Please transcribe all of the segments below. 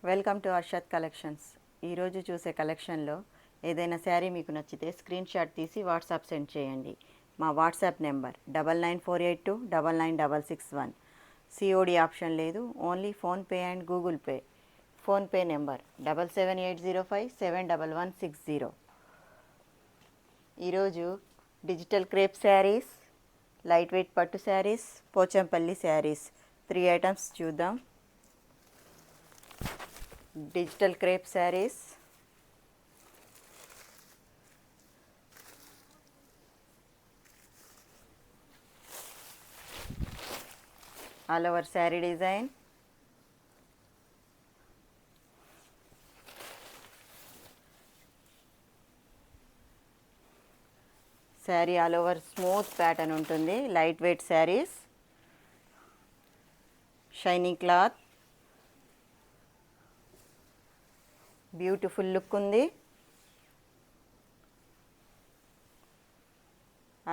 Welcome to Arshad collections. ఈరోజు చూసే కలెక్షన్లో ఏదైనా శారీ మీకు నచ్చితే స్క్రీన్ షాట్ తీసి వాట్సాప్ సెండ్ చేయండి. మా వాట్సాప్ నెంబర్ 9948299661. సిఓడి ఆప్షన్ లేదు, only PhonePe and Google Pay. PhonePe number 7780571160. ఈరోజు digital crepe saris, light weight పట్టు శారీస్, పోచంపల్లి శారీస్ 3 ఐటమ్స్ చూద్దాం. Digital crepe saris, all over sari design, sari all over smooth pattern ఉంటుంది. Light weight saris, shining cloth, beautiful look ఉంది.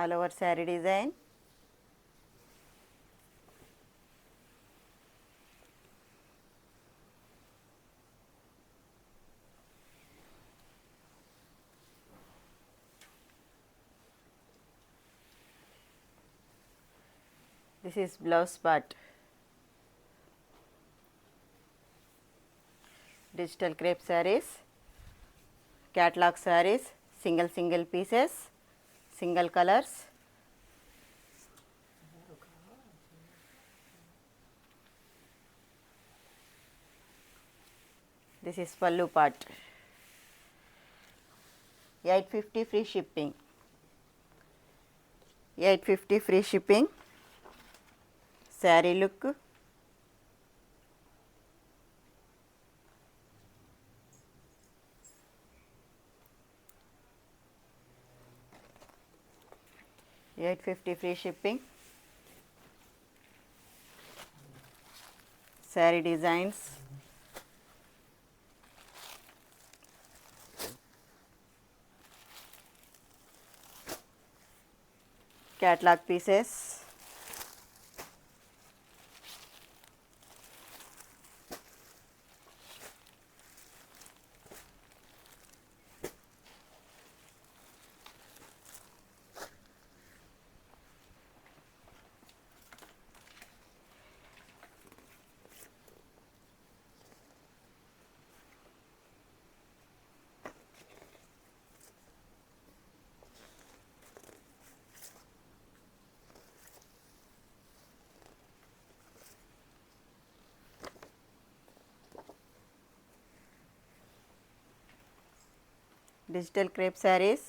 All over sari design, this is blouse part. Digital crepe saris, catalogue saris, single pieces, single colours. This is pallu part. 850 free shipping. 850 free shipping. Sari look, $850 free shipping. Sari designs, catalogue pieces, digital crepe saris,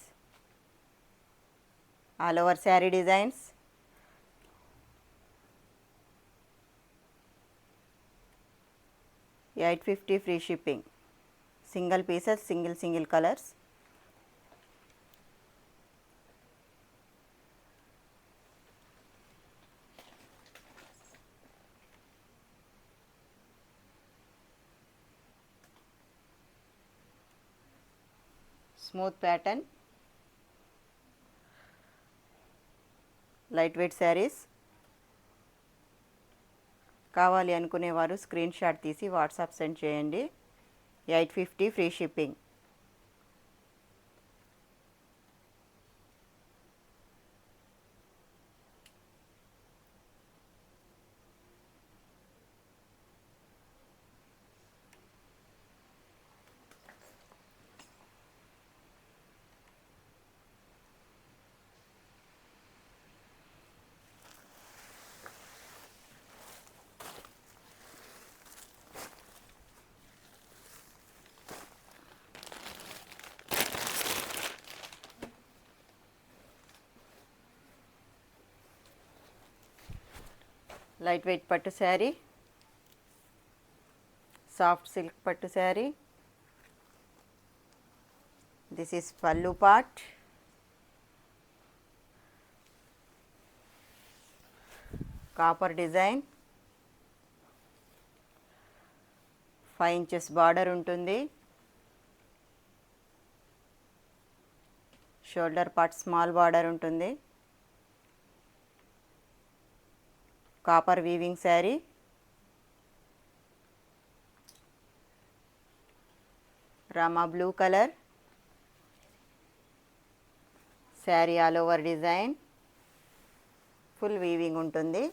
all over sari designs, $850 free shipping. Single pieces, single colours. Smooth pattern, light weight saris. కావాలి అనుకునేవారు screen shot తీసి WhatsApp send చేయండి. 850 free shipping. Light weight పట్టు sari, soft silk పట్టు sari. This is pallu part. Copper design, 5 inches border ఉంటుంది. Shoulder part small border ఉంటుంది. Copper weaving sari, Rama blue colour, sari all over design, full weaving ఉంటుంది.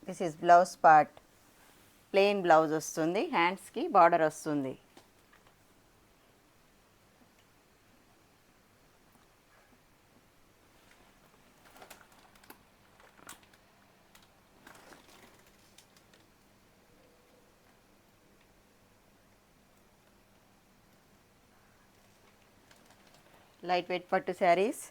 This is blouse part. Plain blouse వస్తుంది, హ్యాండ్స్కి border వస్తుంది. Light weight పట్టు saris.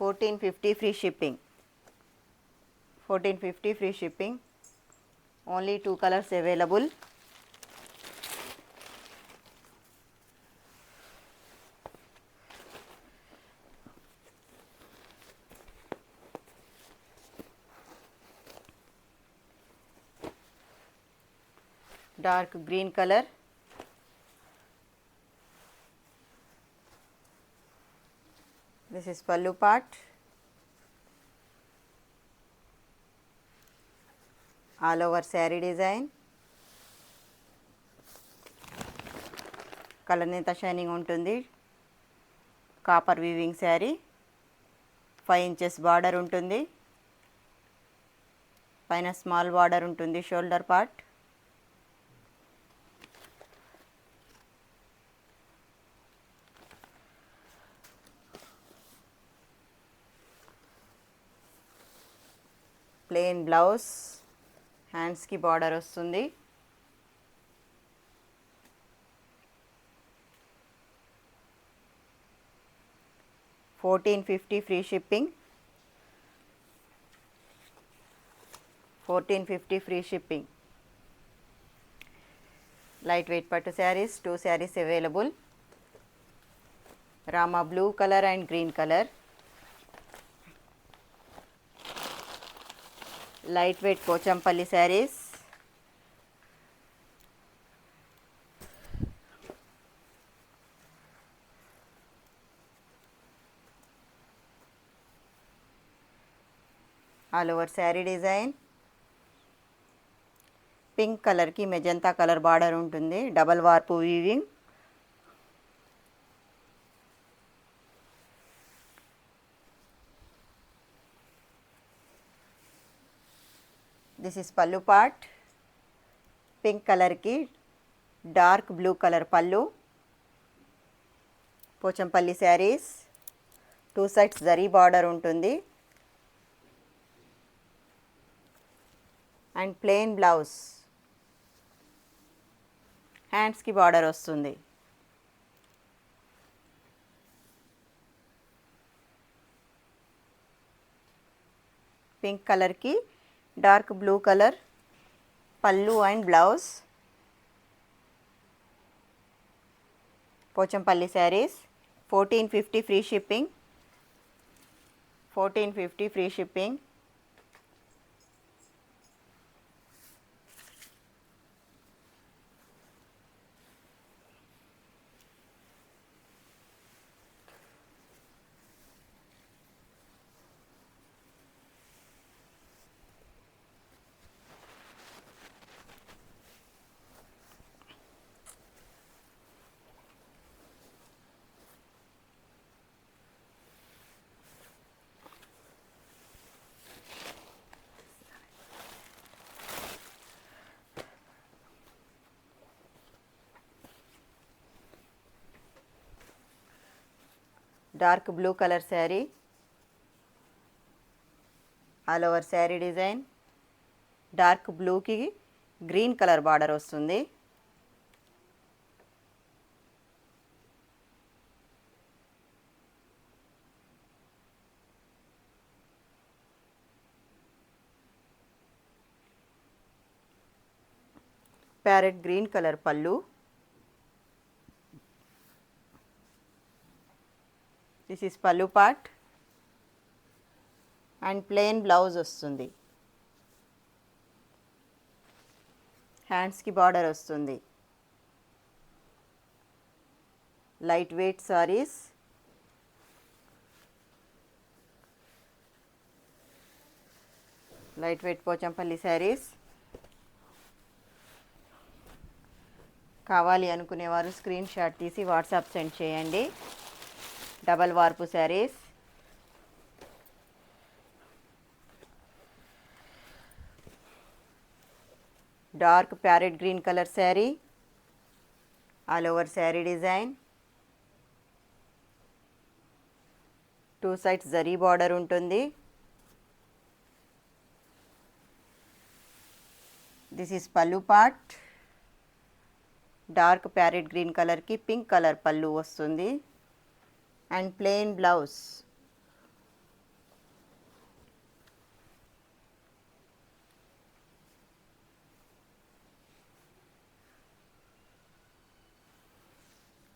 $1450 free shipping. $1450 free shipping. Only 2 colors available. Dark green color. This is pallu part. All over saree design. Colour నేత shining ఉంటుంది. Copper weaving sari. 5 inches border ఉంటుంది. పైన small border ఉంటుంది shoulder part. Plain blouse, హ్యాండ్స్కి border వస్తుంది. $1450 free shipping. $1450 free shipping. Light weight పట్టు saris. 2 saris available. Rama blue colour and green colour. Light weight Pochampally saris. All over sari design. Pink కలర్కి magenta colour border ఉంటుంది. Double warp weaving. This is pallu part. Pink కలర్కి dark blue colour pallu. Pochampally saris. 2 sides zari border ఉంటుంది. And plain blouse. హ్యాండ్స్కి border వస్తుంది. Pink కలర్కి dark blue colour pallu and blouse. Pochampally saris. 1450 free shipping. 1450 free shipping. Dark blue colour sari. All over sari design. Dark బ్లూకి green colour border వస్తుంది. Parrot green colour pallu. This is pallu part and plain blouse వస్తుంది. హ్యాండ్స్కి border వస్తుంది. Light weight saris, light weight Pochampally saris. కావాలి అనుకునేవారు screen shot తీసి WhatsApp send చేయండి. Double warp saris, dark parrot green colour sari, all over sari design, 2 sides zari border ఉంటుంది. This is pallu part. Dark parrot green కలర్కి pink colour pallu వస్తుంది and plain blouse.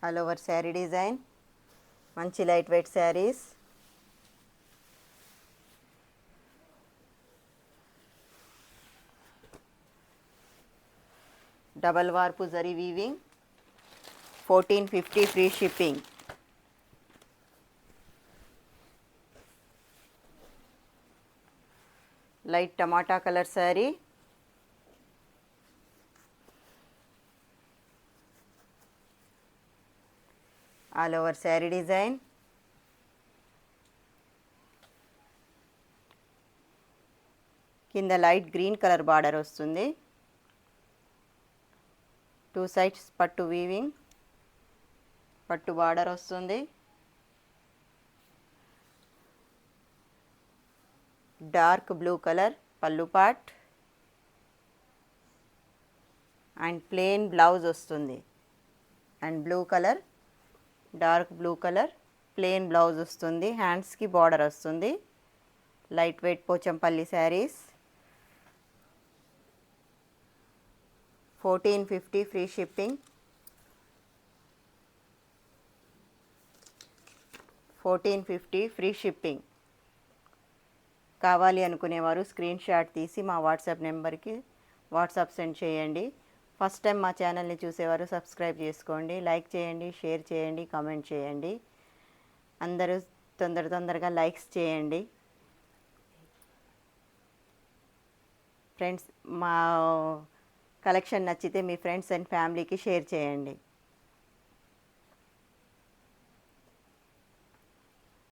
All over sari design, మంచి light weight saris. Double warp zari weaving, 1450 free shipping. Light టమాటా colour sari, all over sari design. కింద light green colour border వస్తుంది. 2 sides పట్టు weaving, పట్టు border వస్తుంది. Dark blue colour pallu part and plain blouse వస్తుంది. And blue colour, dark blue colour plain blouse వస్తుంది. హ్యాండ్స్కి border వస్తుంది. Light weight Pochampally saris, 1450 free shipping. 1450 free shipping. కావాలి అనుకునేవారు స్క్రీన్ షాట్ తీసి మా వాట్సాప్ నెంబర్కి వాట్సాప్ సెండ్ చేయండి. ఫస్ట్ టైం మా ఛానల్ని చూసేవారు సబ్స్క్రైబ్ చేసుకోండి, లైక్ చేయండి, షేర్ చేయండి, కామెంట్ చేయండి. అందరూ తొందరగా లైక్స్ చేయండి. ఫ్రెండ్స్, మా కలెక్షన్ నచ్చితే మీ ఫ్రెండ్స్ అండ్ ఫ్యామిలీకి షేర్ చేయండి.